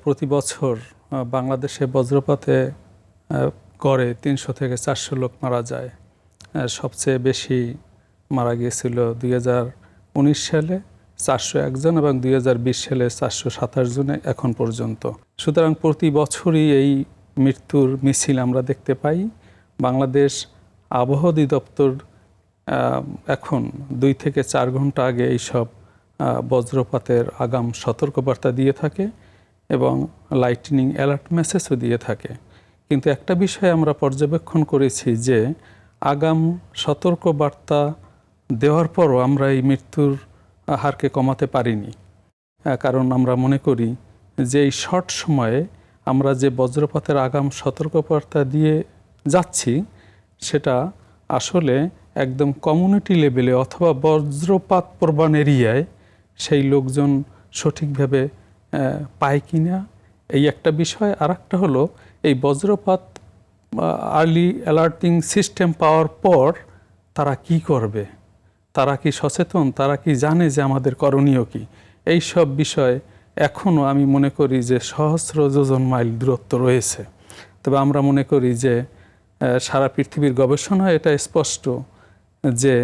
প্রতি বছর বাংলাদেশে বজ্রপাতে গড়ে ৩০০ থেকে ৪০০ লোক মারা যায়। সবচেয়ে বেশি মারা গিয়েছিল 2019 সালে 401 জন এবং 2020 সালে 427 জনে এখন পর্যন্ত। সুতরাং প্রতি বছরই এই মৃত্যুর মিছিল আমরা দেখতে পাই। বাংলাদেশ আবহাওয়া অধিদপ্তর এখন 2 থেকে 4 ঘন্টা আগে এইসব বজ্রপাতের আগাম সতর্কবার্তা দিয়ে থাকে এবং লাইটনিং অ্যালার্ট মেসেজও দিয়ে থাকে। কিন্তু একটা বিষয় আমরা পর্যবেক্ষণ করেছি যে আগাম সতর্কবার্তা দেওয়ার পরও আমরা এই মৃত্যুর হারকে কমাতে পারিনি। কারণ আমরা মনে করি যে এই শর্ট সময়ে আমরা যে বজ্রপাতের আগাম সতর্কবার্তা দিয়ে যাচ্ছি সেটা আসলে একদম কমিউনিটি লেভেলে অথবা বজ্রপাত প্রবণ এরিয়ায় সেই লোকজন সঠিকভাবে পায় কিনা এই একটা বিষয়। আর একটা হলো এই বজ্রপাত আর্লি অ্যালার্টিং সিস্টেম পাওয়ার পর তারা কি করবে, তারা কি সচেতন, তারা কি জানে যে আমাদের করণীয় কি। এই সব বিষয় এখনও আমি মনে করি যে সহস্র যোজন মাইল দূরত্ব রয়েছে। তবে আমরা মনে করি যে সারা পৃথিবীর গবেষণায় এটা স্পষ্ট যে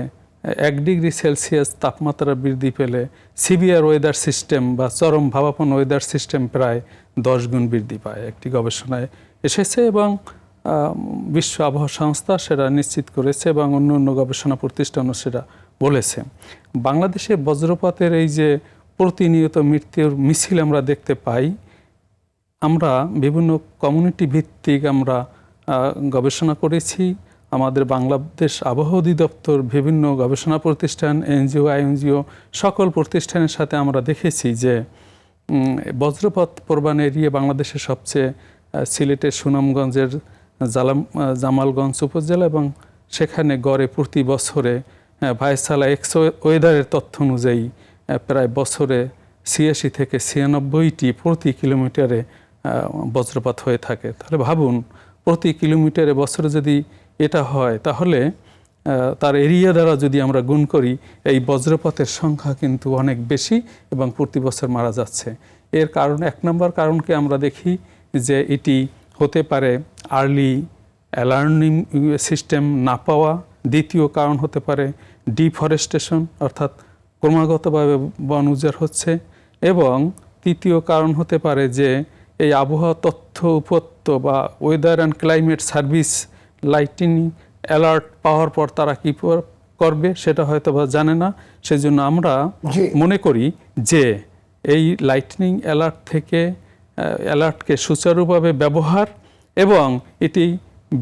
1 ডিগ্রি সেলসিয়াস তাপমাত্রা বৃদ্ধি পেলে সিভিয়ার ওয়েদার সিস্টেম বা চরম ভাবাপন্ন ওয়েদার সিস্টেম প্রায় 10 গুণ বৃদ্ধি পায়। একটি গবেষণায় এসেছে এবং বিশ্ব আবহাওয়া সংস্থা সেটা নিশ্চিত করেছে এবং অন্য অন্য গবেষণা প্রতিষ্ঠানও সেটা বলেছে। বাংলাদেশে বজ্রপাতের এই যে প্রতিনিয়ত মৃত্যুর মিছিল আমরা দেখতে পাই, আমরা বিভিন্ন কমিউনিটি ভিত্তিক আমরা গবেষণা করেছি। আমাদের বাংলাদেশ আবহাওয়া অধিদপ্তর বিভিন্ন গবেষণা প্রতিষ্ঠান, এনজিও, আইএনজিও সকল প্রতিষ্ঠানের সাথে আমরা দেখেছি যে বজ্রপাত প্রবণ এরিয়া বাংলাদেশের সবচেয়ে সিলেটের সুনামগঞ্জের জামালগঞ্জ উপজেলা এবং সেখানে গড়ে প্রতি বছরে ভাইসালা এক্স ওয়েদারের তথ্য অনুযায়ী প্রায় বছরে 86 থেকে 96টি প্রতি কিলোমিটারে বজ্রপাত হয়ে থাকে। তাহলে ভাবুন, প্রতি কিলোমিটারে বছরে যদি এটা হয় তাহলে তার এরিয়া দ্বারা যদি আমরা গুণ করি এই বজ্রপাতের সংখ্যা কিন্তু অনেক বেশি এবং প্রতি বছর মারা যাচ্ছে। এর কারণ 1 নম্বর কারণকে আমরা দেখি যে এটি হতে পারে আর্লি অ্যালার্মিং সিস্টেম না পাওয়া। দ্বিতীয় কারণ হতে পারে ডিফরেস্টেশন, অর্থাৎ ক্রমাগতভাবে বন উজাড় হচ্ছে। এবং তৃতীয় কারণ হতে পারে যে এই আবহাওয়া তথ্য উপত্য বা weather and climate service lighting alert পাওয়ার পর তারা কী করবে সেটা হয়তো বা জানে না। সেজন্য আমরা মনে করি যে এই লাইটনিং অ্যালার্ট থেকে অ্যালার্টকে সুচারুভাবে ব্যবহার এবং এটি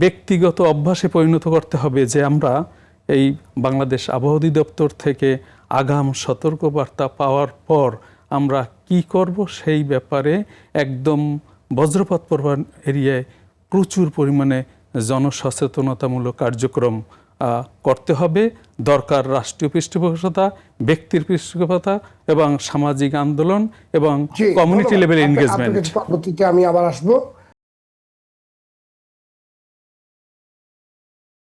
ব্যক্তিগত অভ্যাসে পরিণত করতে হবে যে আমরা এই বাংলাদেশ আবহাওয়া অধিদপ্তর থেকে আগাম সতর্কবার্তা পাওয়ার পর আমরা কি করব সেই ব্যাপারে একদম বজ্রপাত প্রবণ এরিয়ায় প্রচুর পরিমাণে জনসচেতনতামূলক কার্যক্রম করতে হবে। দরকার রাষ্ট্রীয় পৃষ্ঠপোষকতা, ব্যক্তির পৃষ্ঠপোষকতা এবং সামাজিক আন্দোলন এবং কমিউনিটি লেভেল এনগেজমেন্ট। পরবর্তীতে আমি আবার আসবো।